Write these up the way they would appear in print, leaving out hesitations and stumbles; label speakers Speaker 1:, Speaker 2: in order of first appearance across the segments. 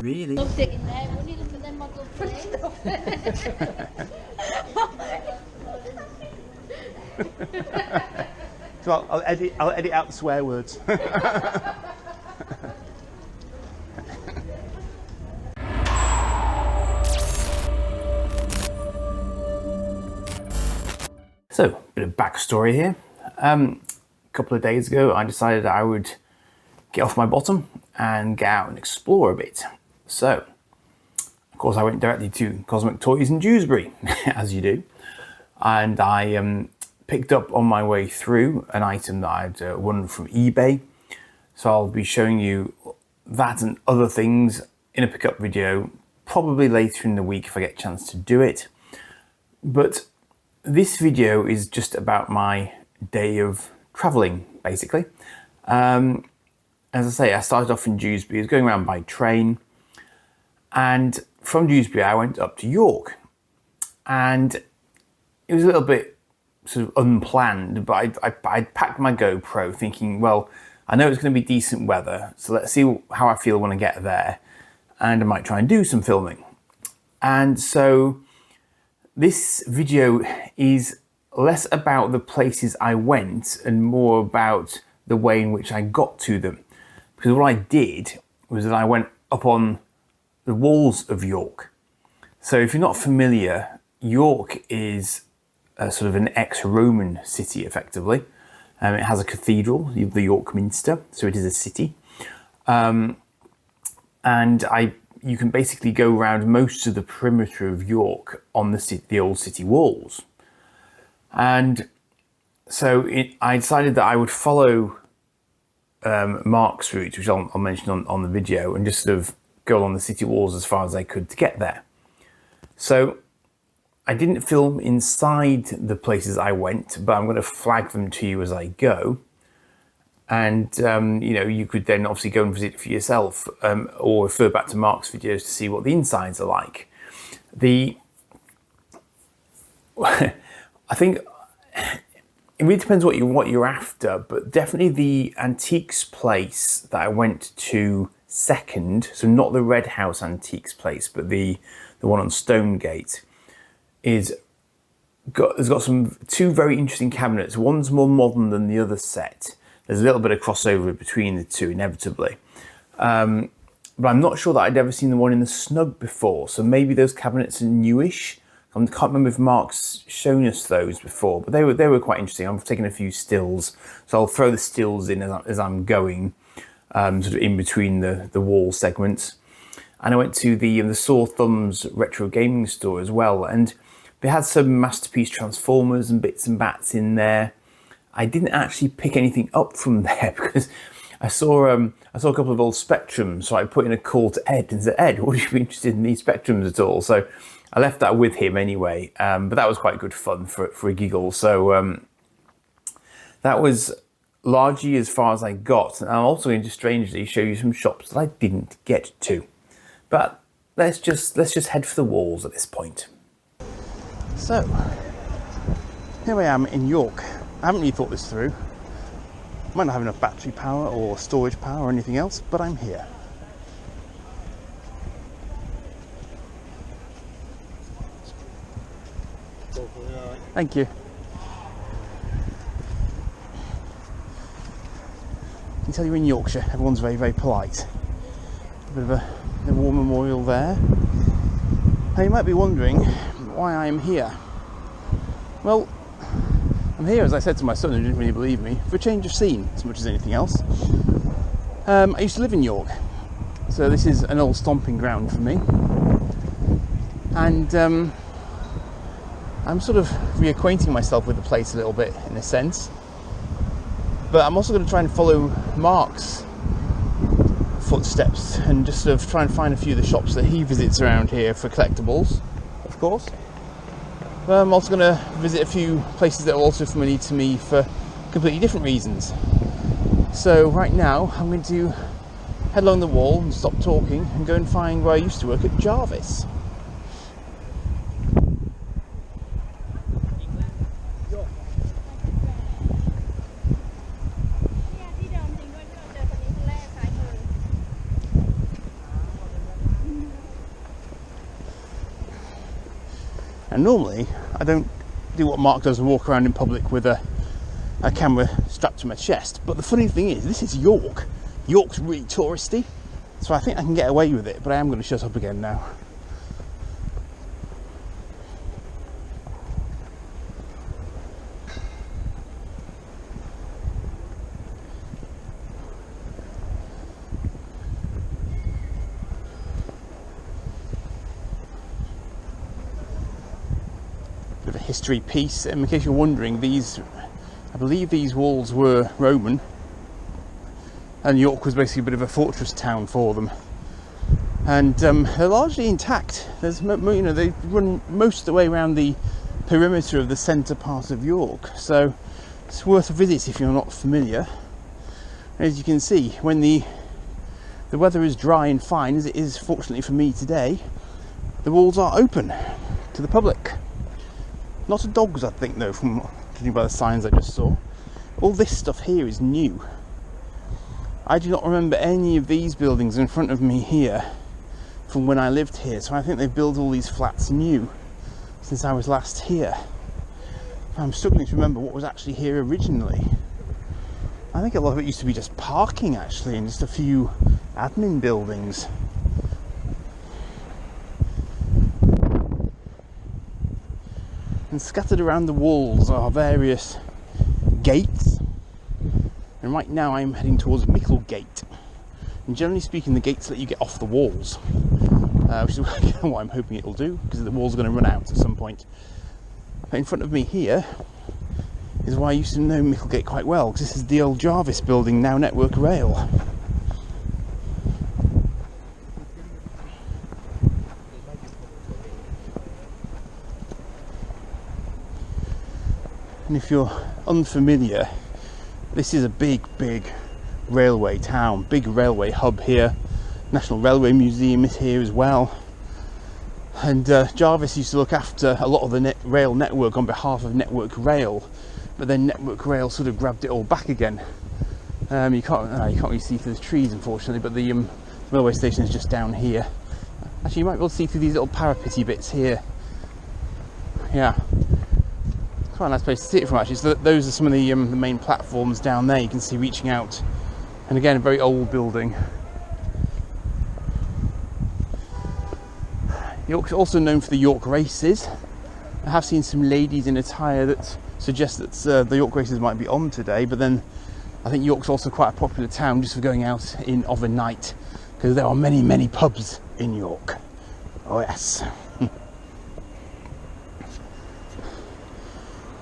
Speaker 1: Really?
Speaker 2: Loved it in there, wouldn't you? Look at them model stuff.
Speaker 1: So I'll edit out the swear words. So, bit of backstory here. A couple of days ago, I decided I would get off my bottom and get out and explore a bit. So, of course, I went directly to Cosmic Toys in Dewsbury, as you do, and I picked up on my way through an item that I'd won from eBay. So I'll be showing you that and other things in a pickup video, probably later in the week if I get a chance to do it. But this video is just about my day of traveling, basically. As I say, I started off in Dewsbury. I was going around by train, and from Dewsbury I went up to York, and it was a little bit sort of unplanned, but I packed my GoPro thinking, well, I know it's going to be decent weather, so let's see how I feel when I get there, and I might try and do some filming. And so this video is less about the places I went and more about the way in which I got to them. Because what I did was that I went up on the walls of York. So if you're not familiar, York is a sort of an ex-Roman city, effectively. It has a cathedral, the York Minster, so it is a city. And you can basically go around most of the perimeter of York on the old city walls. And so I decided that I would follow Mark's route, which I'll mention on the video, and just sort of go along the city walls as far as I could to get there. So I didn't film inside the places I went, but I'm going to flag them to you as I go. And, you know, you could then obviously go and visit for yourself, or refer back to Mark's videos to see what the insides are like. I think it really depends what you're after, but definitely the antiques place that I went to second, so not the Red House antiques place, but the one on Stonegate, has got two very interesting cabinets. One's more modern than the other set. There's a little bit of crossover between the two, inevitably. But I'm not sure that I'd ever seen the one in the Snug before, so maybe those cabinets are newish. I can't remember if Mark's shown us those before, but they were quite interesting. I've taken a few stills, so I'll throw the stills in as I'm going, sort of in between the wall segments. And I went to the Sore Thumbs retro gaming store as well, and they had some Masterpiece Transformers and bits and bats in there. I didn't actually pick anything up from there because I saw a couple of old Spectrums, so I put in a call to Ed and said, Ed, would you be interested in these Spectrums at all? So I left that with him anyway, but that was quite good fun for a giggle. So that was largely as far as I got. And I'm also going to strangely show you some shops that I didn't get to. But let's just head for the walls at this point. So here I am in York. I haven't really thought this through. Might not have enough battery power or storage power or anything else, but I'm here. Thank you. I can tell you're in Yorkshire, everyone's very, very polite. A bit of a war memorial there. Now you might be wondering why I'm here. Well, I'm here, as I said to my son, who didn't really believe me, for a change of scene as much as anything else. I used to live in York, so this is an old stomping ground for me. And I'm sort of reacquainting myself with the place a little bit, in a sense. But I'm also going to try and follow Mark's footsteps and just sort of try and find a few of the shops that he visits around here for collectibles, of course. But I'm also going to visit a few places that are also familiar to me for completely different reasons. So right now I'm going to head along the wall and stop talking and go and find where I used to work at Jarvis. And normally I don't do what Mark does and walk around in public with a camera strapped to my chest. But the funny thing is, this is York. York's really touristy, so I think I can get away with it, but I am going to shut up again now. Bit of a history piece. In case you're wondering, I believe these walls were Roman, and York was basically a bit of a fortress town for them. And they're largely intact. There's, they run most of the way around the perimeter of the centre part of York, so it's worth a visit if you're not familiar. As you can see, when the weather is dry and fine, as it is fortunately for me today, the walls are open to the public. Not to dogs, I think, though, from judging by the signs I just saw. All this stuff here is new. I do not remember any of these buildings in front of me here from when I lived here, so I think they've built all these flats new since I was last here. I'm struggling to remember what was actually here originally. I think a lot of it used to be just parking, actually, and just a few admin buildings. And scattered around the walls are various gates, and right now I'm heading towards Micklegate. And generally speaking, the gates let you get off the walls, which is what I'm hoping it'll do, because the walls are going to run out at some point. But in front of me here is why I used to know Micklegate quite well, because this is the old Jarvis building, now Network Rail. And if you're unfamiliar, this is a big railway town, big railway hub here. National Railway Museum is here as well. And Jarvis used to look after a lot of the rail network on behalf of Network Rail, but then Network Rail sort of grabbed it all back again. You can't really see through the trees, unfortunately, but the railway station is just down here. Actually, you might be able to see through these little parapety bits here. Yeah. Quite a nice place to see it from, actually. So those are some of the main platforms down there you can see reaching out, and again, a very old building. York's also known for the York races. I have seen some ladies in attire that suggest that the York races might be on today, but then I think York's also quite a popular town just for going out of a night, because there are many pubs in York. Oh yes.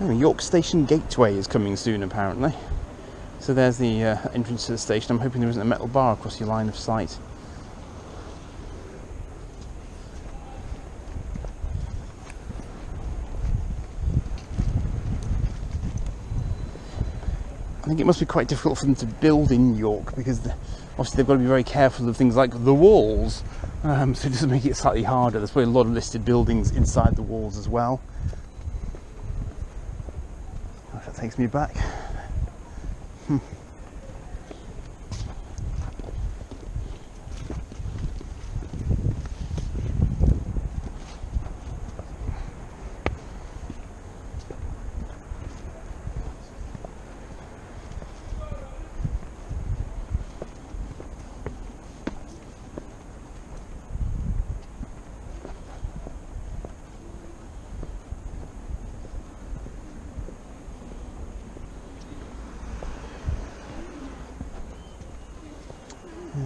Speaker 1: Oh, York Station Gateway is coming soon, apparently. So there's the entrance to the station. I'm hoping there isn't a metal bar across your line of sight. I think it must be quite difficult for them to build in York, because obviously they've got to be very careful of things like the walls. So it does make it slightly harder. There's probably a lot of listed buildings inside the walls as well. That takes me back.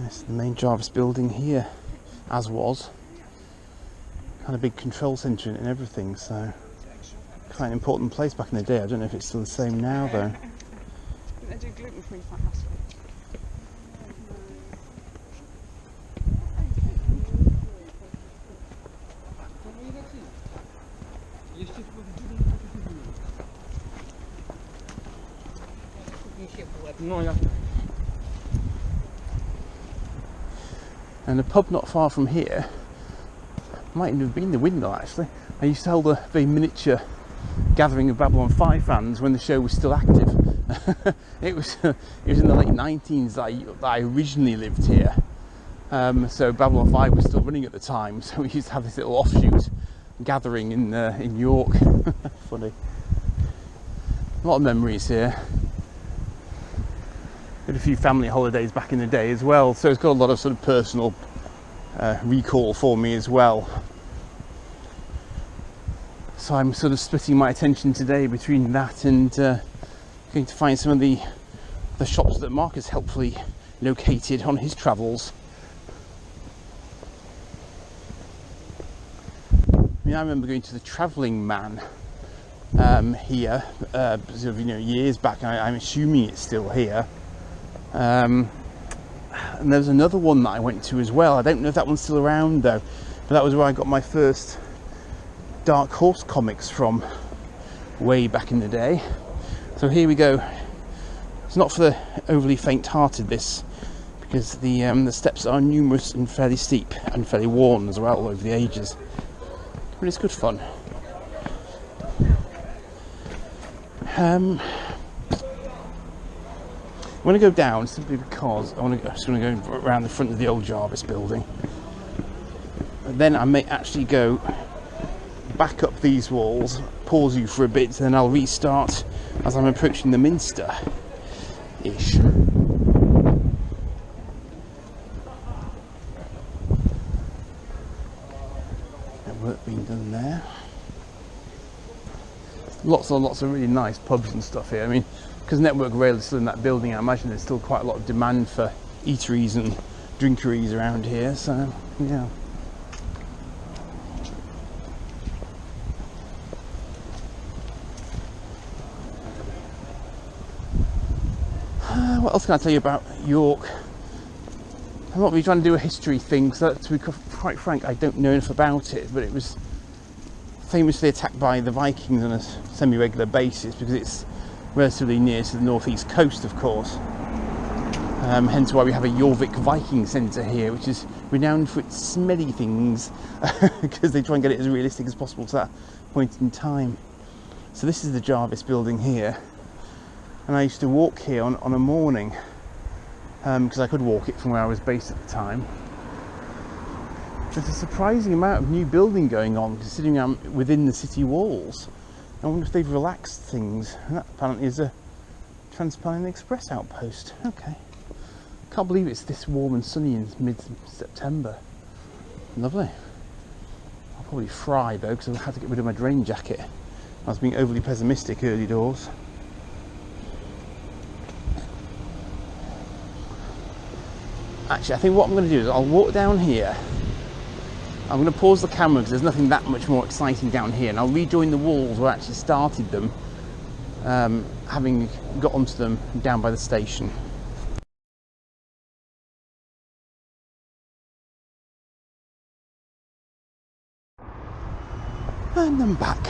Speaker 1: Yes, the main Jarvis building here, as was. Kind of big control centre and everything, so quite an important place back in the day. I don't know if it's still the same now though.
Speaker 2: They do gluten-free pasta.
Speaker 1: And a pub not far from here might even have been the Windmill, actually. I used to hold a very miniature gathering of Babylon 5 fans when the show was still active. It was in the late 19s that I originally lived here. So Babylon 5 was still running at the time, so we used to have this little offshoot gathering in York. Funny. A lot of memories here. Did a few family holidays back in the day as well, so it's got a lot of sort of personal recall for me as well. So I'm sort of splitting my attention today between that and going to find some of the shops that Mark has helpfully located on his travels. I mean, I remember going to the Travelling Man here, sort of, years back. I'm assuming it's still here. And there's another one that I went to as well. I don't know if that one's still around though, but that was where I got my first Dark Horse comics from, way back in the day. So here we go. It's not for the overly faint-hearted, this, because the steps are numerous and fairly steep and fairly worn as well over the ages. But it's good fun. I'm going to go down simply because I'm just going to go around the front of the old Jarvis building. And then I may actually go back up these walls, pause you for a bit, then I'll restart as I'm approaching the Minster-ish. Work being done there. Lots and lots of really nice pubs and stuff here. I mean, because Network Rail is still in that building, I imagine there's still quite a lot of demand for eateries and drinkeries around here, so yeah. What else can I tell you about York? I'm not really trying to do a history thing, because to be quite frank, I don't know enough about it, but it was famously attacked by the Vikings on a semi-regular basis because it's relatively near to the northeast coast, of course. Hence why we have a Jorvik Viking Centre here, which is renowned for its smelly things, because they try and get it as realistic as possible to that point in time. So this is the Jarvis building here, and I used to walk here on a morning, because I could walk it from where I was based at the time. There's a surprising amount of new building going on, considering I'm within the city walls. I wonder if they've relaxed things. And that apparently is a Trans-Pennine Express outpost. Okay. Can't believe it's this warm and sunny in mid-September. Lovely. I'll probably fry though, because I had to get rid of my rain jacket. I was being overly pessimistic early doors. Actually, I think what I'm going to do is I'll walk down here. I'm going to pause the camera because there's nothing that much more exciting down here, and I'll rejoin the walls where I actually started them, having got onto them down by the station. And I'm back.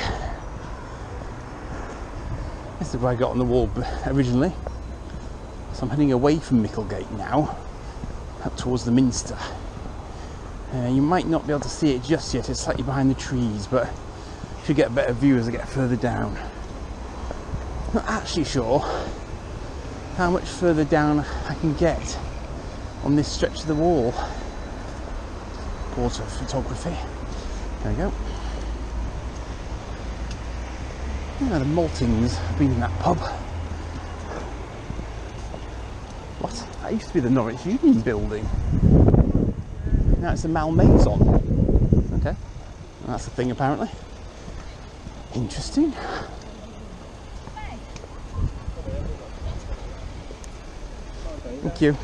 Speaker 1: This is where I got on the wall originally. So I'm heading away from Micklegate now, up towards the Minster. You might not be able to see it just yet, it's slightly behind the trees, but should get a better view as I get further down. Not actually sure how much further down I can get on this stretch of the wall. Pause for photography. There we go. Yeah, the Maltings have been in that pub. What? That used to be the Norwich Union building. Now it's the Malmaison. Okay, well, that's the thing apparently. Interesting. Thank you.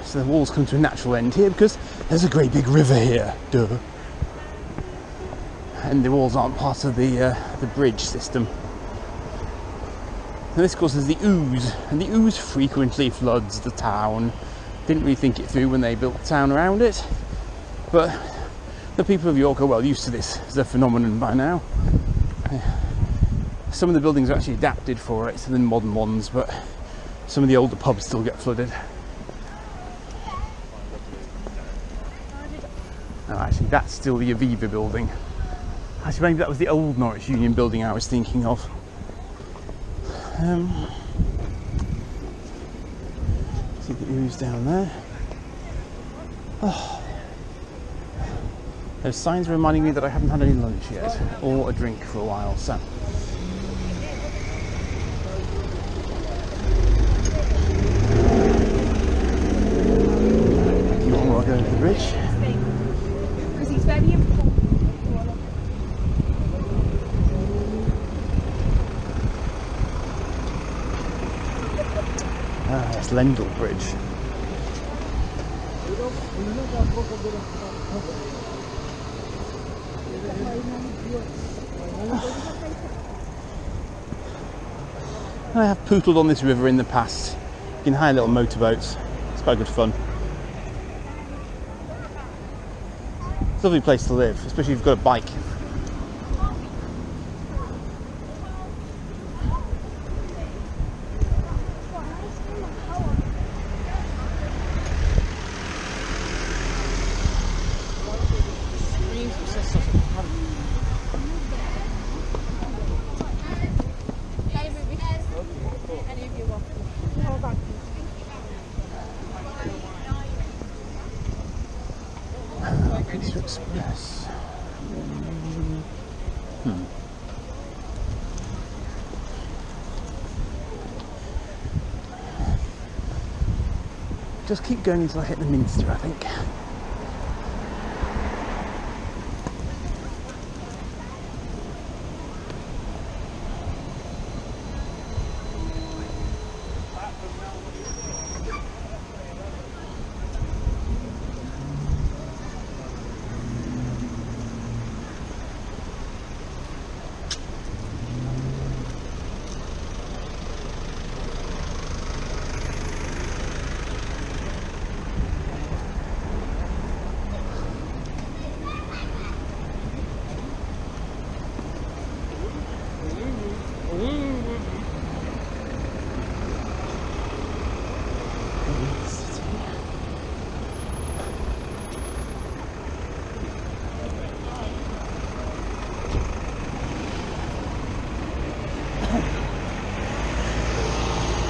Speaker 1: So the walls come to a natural end here because there's a great big river here. Duh. And the walls aren't part of the bridge system. And this, of course, is the Ouse, and the Ouse frequently floods the town. Didn't really think it through when they built the town around it, but the people of York are well used to this as a phenomenon by now. Some of the buildings are actually adapted for it, so than modern ones, but some of the older pubs still get flooded. Oh, actually, that's still the Aviva building. Actually, maybe that was the old Norwich Union building I was thinking of. See the ooze down there. Oh. Those signs are reminding me that I haven't had any lunch yet, or a drink for a while, so. You want to go over the bridge?
Speaker 2: Because he's very important.
Speaker 1: Ah, that's Lendal Bridge. I have pootled on this river in the past. You can hire little motorboats. It's quite good fun. It's a lovely place to live, especially if you've got a bike. Pizza Express. Just keep going until I hit the Minster, I think.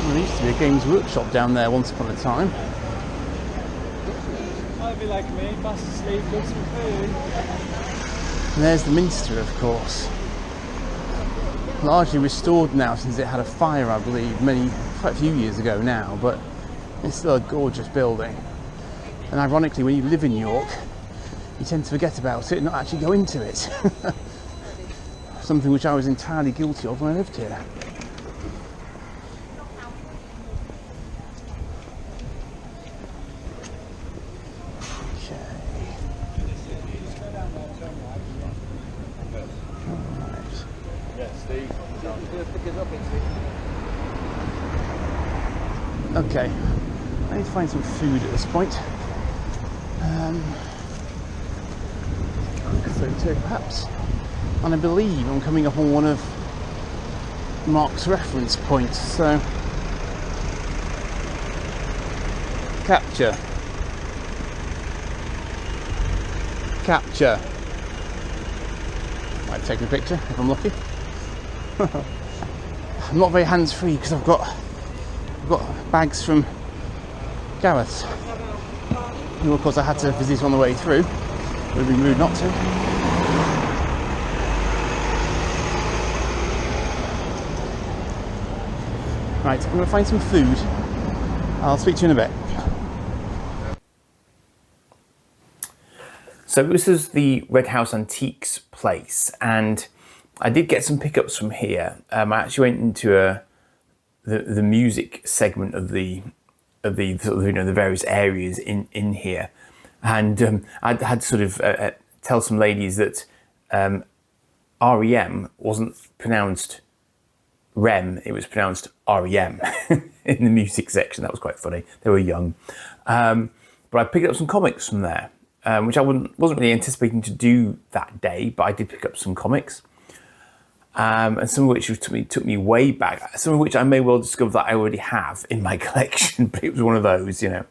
Speaker 1: There used to be a Games Workshop down there once upon a time.
Speaker 3: Might be like me, fast asleep, got some food.
Speaker 1: And there's the Minster, of course. Largely restored now since it had a fire, I believe, quite a few years ago now, but it's still a gorgeous building. And ironically, when you live in York, you tend to forget about it and not actually go into it. Something which I was entirely guilty of when I lived here. Okay, I need to find some food at this point. Quick photo perhaps. And I believe I'm coming up on one of Mark's reference points, so capture. Might take a picture if I'm lucky. I'm not very hands-free because I've got bags from Gareth, who of course I had to visit on the way through. It would have been rude not to. Right, I'm going to find some food. I'll speak to you in a bit. So this is the Red House Antiques place, and I did get some pickups from here. I actually went into the music segment of the sort of, the various areas in here, and I had to sort of tell some ladies that REM wasn't pronounced REM, it was pronounced REM in the music section. That was quite funny. They were young, but I picked up some comics from there, which I wasn't really anticipating to do that day, but I did pick up some comics. And some of which took me way back, some of which I may well discover that I already have in my collection, but it was one of those, you know.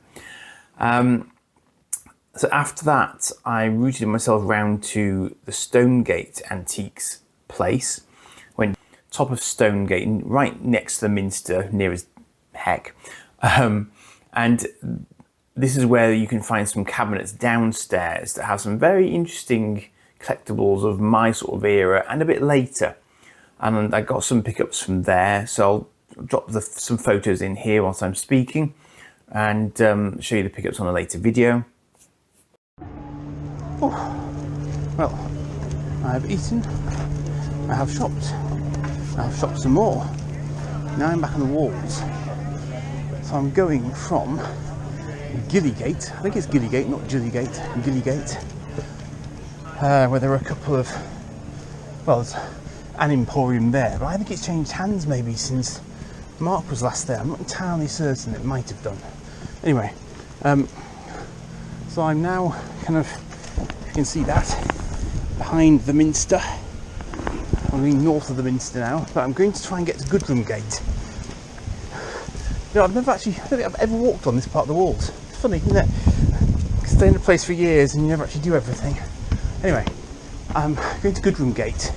Speaker 1: So after that, I routed myself round to the Stonegate Antiques place, went top of Stonegate, right next to the Minster, near as heck, and And this is where you can find some cabinets downstairs that have some very interesting collectibles of my sort of era and a bit later. And I got some pickups from there, so I'll drop some photos in here whilst I'm speaking and show you the pickups on a later video. Oh, well, I have eaten, I have shopped some more. Now I'm back on the walls. So I'm going from Gillygate, I think it's Gillygate, not Gillygate, Gillygate, where there are a couple of, well, there's an emporium there, but I think it's changed hands maybe since Mark was last there. I'm not entirely certain, it might have done. Anyway, so I'm now kind of, you can see that, behind the Minster. I'm going north of the Minster now, but I'm going to try and get to Goodrum Gate. You know, I don't think I've ever walked on this part of the walls. It's funny, isn't it? Stay in a place for years and you never actually do everything. Anyway, I'm going to Goodrum Gate,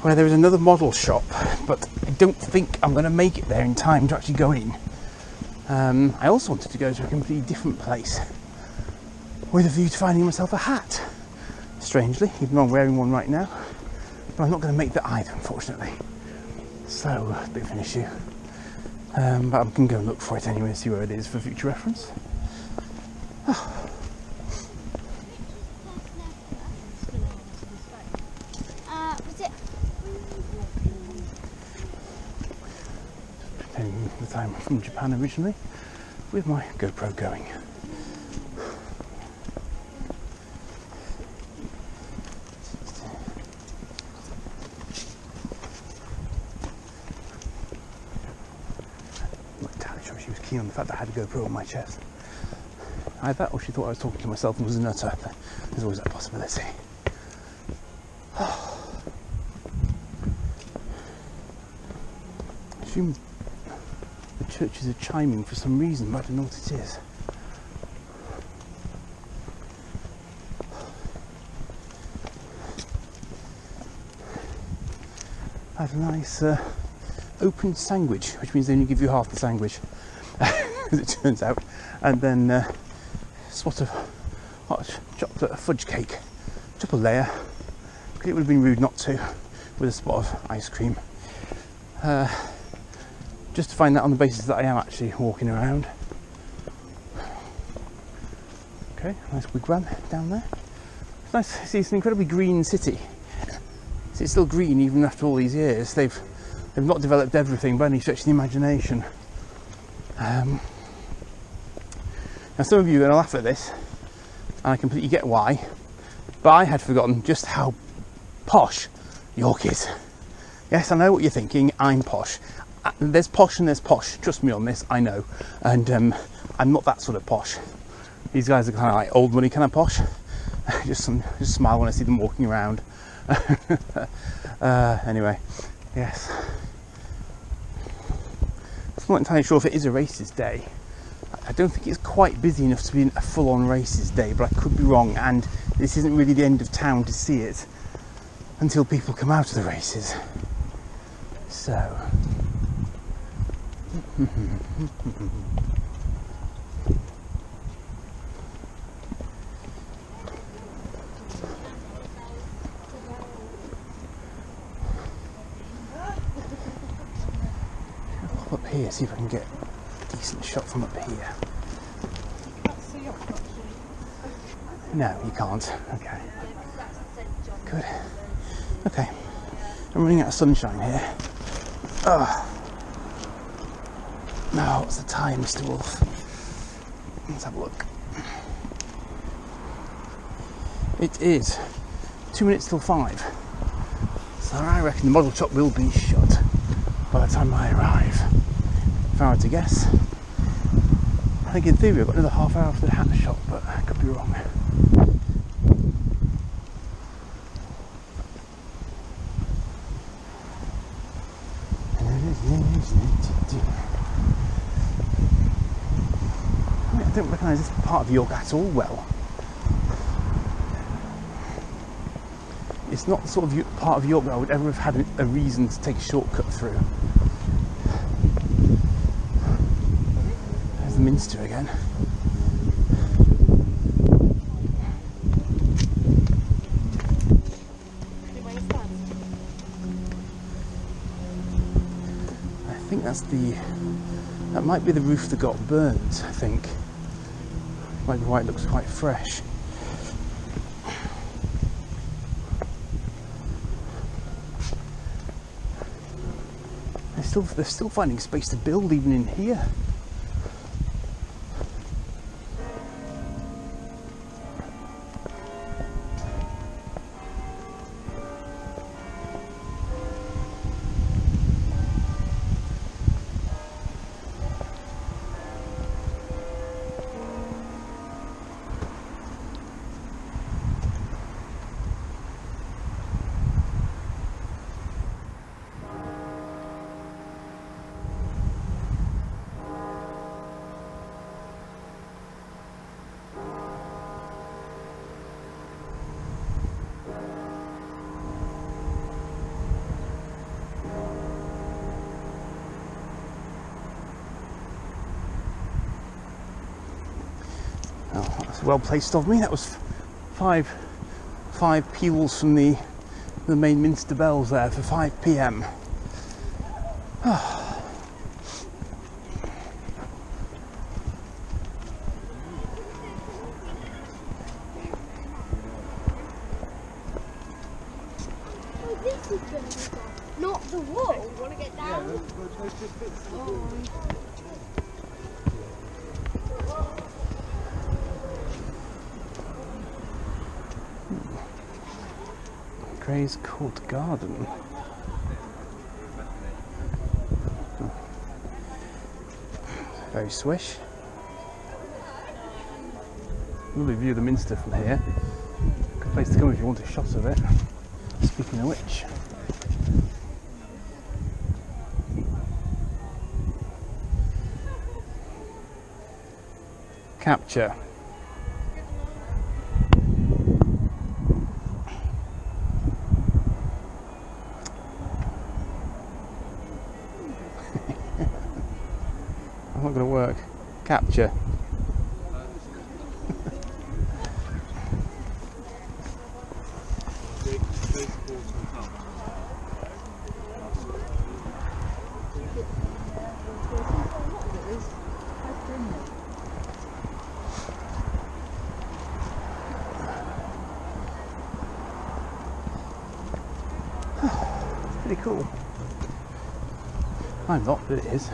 Speaker 1: where there is another model shop, but I don't think I'm going to make it there in time to actually go in. I also wanted to go to a completely different place with a view to finding myself a hat. Strangely, even though I'm wearing one right now, but I'm not going to make that either, unfortunately. So, a bit of an issue. But I'm going to go and look for it anyway and see where it is for future reference. Spending the time from Japan originally with my GoPro going. She was keen on the fact that I had a GoPro on my chest. Either that or she thought I was talking to myself and was a nutter. There's always that possibility. I assume the churches are chiming for some reason, but I don't know what it is. I have a nice open sandwich, which means they only give you half the sandwich, as it turns out, and then a spot of hot chocolate fudge cake, triple layer, because it would have been rude not to, with a spot of ice cream. Just to find that on the basis that I am actually walking around. Okay, nice wigwam down there. It's nice to see it's an incredibly green city. It's still green even after all these years. They've not developed everything by any stretch of the imagination. Now some of you are going to laugh at this, and I completely get why, but I had forgotten just how posh York is. Yes, I know what you're thinking, I'm posh. There's posh and there's posh, trust me on this, I know. And I'm not that sort of posh. These guys are kind of like old money kind of posh. just smile when I see them walking around. Anyway, yes. I'm not entirely sure if it is a races day. I don't think it's quite busy enough to be a full-on races day, but I could be wrong, and this isn't really the end of town to see it until people come out of the races. So... up here, see if I can get a decent shot from up here. No, you can't. Okay. Good. Okay. I'm running out of sunshine here. Now, what's the time, Mr. Wolf? Let's have a look. It is 2 minutes till 5. So I reckon the model shop will be shut by the time I arrive. If I were to guess. I think in theory I've got another half hour for the hat shop, but I could be wrong. I don't recognise this part of York at all well. It's not the sort of part of York that I would ever have had a reason to take a shortcut through. There's the Minster again. I think that might be the roof that got burnt, I think. Might be why it looks quite fresh. They're still finding space to build even in here. Oh, that's well placed of me. That was five peals from the main Minster bells there for 5 p.m.
Speaker 2: This is going to be fun. Not the wall. You want to get down?
Speaker 1: Gray's Court Garden. Oh. Very swish. Lovely view of the Minster from here. Good place to come if you want a shot of it. Speaking of which. Capture. Not going to work. Capture. Pretty cool. I'm not, but it is.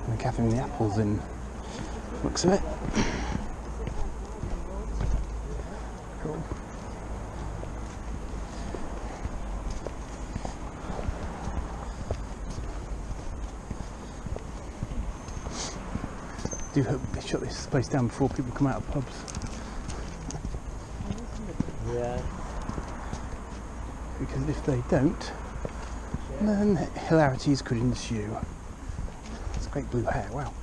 Speaker 1: And gathering the apples in looks of it. Cool. Do hope they shut this place down before people come out of pubs.
Speaker 3: Yeah.
Speaker 1: Because if they don't, then hilarities could ensue. It's great blue hair, wow.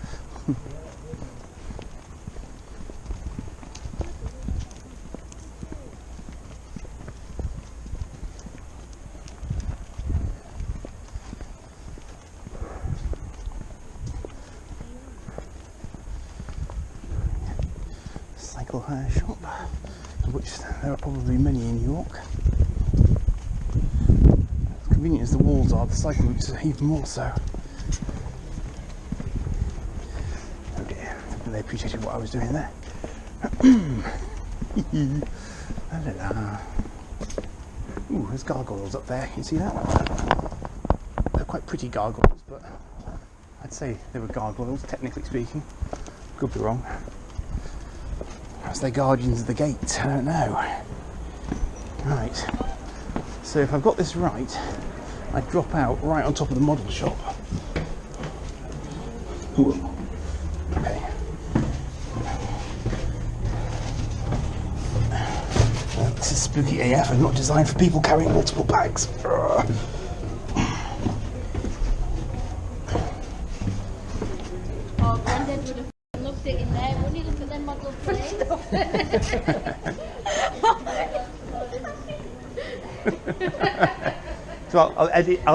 Speaker 1: Cycle hire shop, of which there are probably many in York. As convenient as the walls are, the cycle routes are even more so. Oh dear, I think they appreciated what I was doing there. La la la. Ooh, there's gargoyles up there, you see that? They're quite pretty gargoyles, but I'd say they were gargoyles, technically speaking. Could be wrong. Perhaps they're guardians of the gate, I don't know. Right, so if I've got this right, I drop out right on top of the model shop. Ooh. Okay. Well, this is spooky AF and not designed for people carrying multiple bags.
Speaker 2: Oh, Granddad would have loved it in there. Wouldn't he look at them model plates?
Speaker 1: So I'll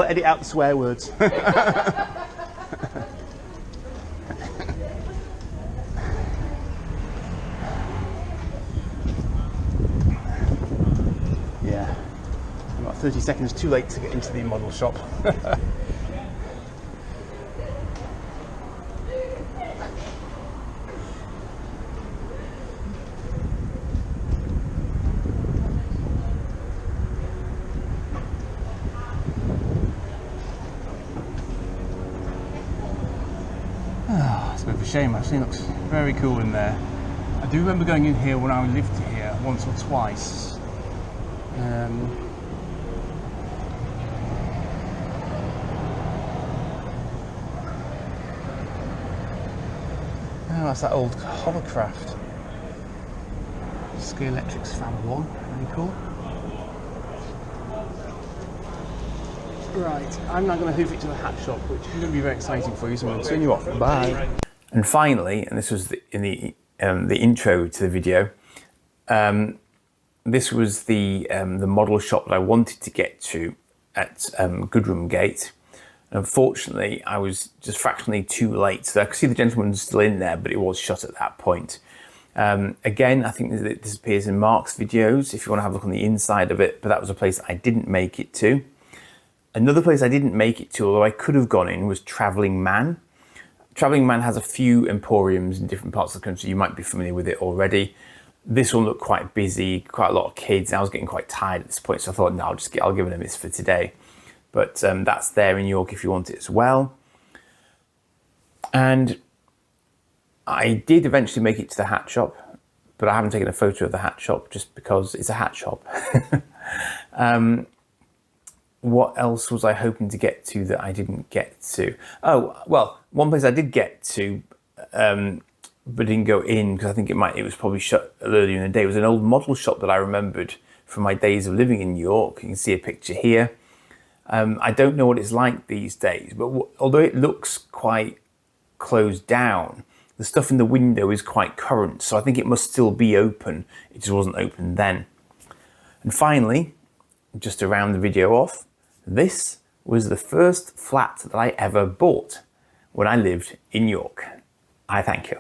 Speaker 1: edit out the swear words. 30 seconds too late to get into the model shop. It's a bit of a shame actually, it looks very cool in there. I do remember going in here when I lived here once or twice. Oh, that's that old hovercraft. Scale Electrics Fab 1, really cool. Right, I'm now going to hoof it to the hat shop, which is going to be very exciting for you, so I'm going to turn you off. Bye. And finally, and this was in the intro to the video, this was the model shop that I wanted to get to at Goodrum Gate. Unfortunately, I was just fractionally too late. So I could see the gentleman was still in there, but it was shut at that point. Again, I think this appears in Mark's videos if you want to have a look on the inside of it, but that was a place I didn't make it to. Another place I didn't make it to, although I could have gone in, was Travelling Man. Travelling Man has a few emporiums in different parts of the country. You might be familiar with it already. This one looked quite busy, quite a lot of kids. I was getting quite tired at this point, so I thought, no, I'll give it a miss for today. But that's there in York if you want it as well. And I did eventually make it to the hat shop, but I haven't taken a photo of the hat shop just because it's a hat shop. What else was I hoping to get to that I didn't get to? Oh, well, one place I did get to, but didn't go in because I think it was probably shut earlier in the day. It was an old model shop that I remembered from my days of living in York. You can see a picture here. I don't know what it's like these days, but although it looks quite closed down, the stuff in the window is quite current, so I think it must still be open. It just wasn't open then. And finally, just to round the video off, this was the first flat that I ever bought when I lived in York. I thank you.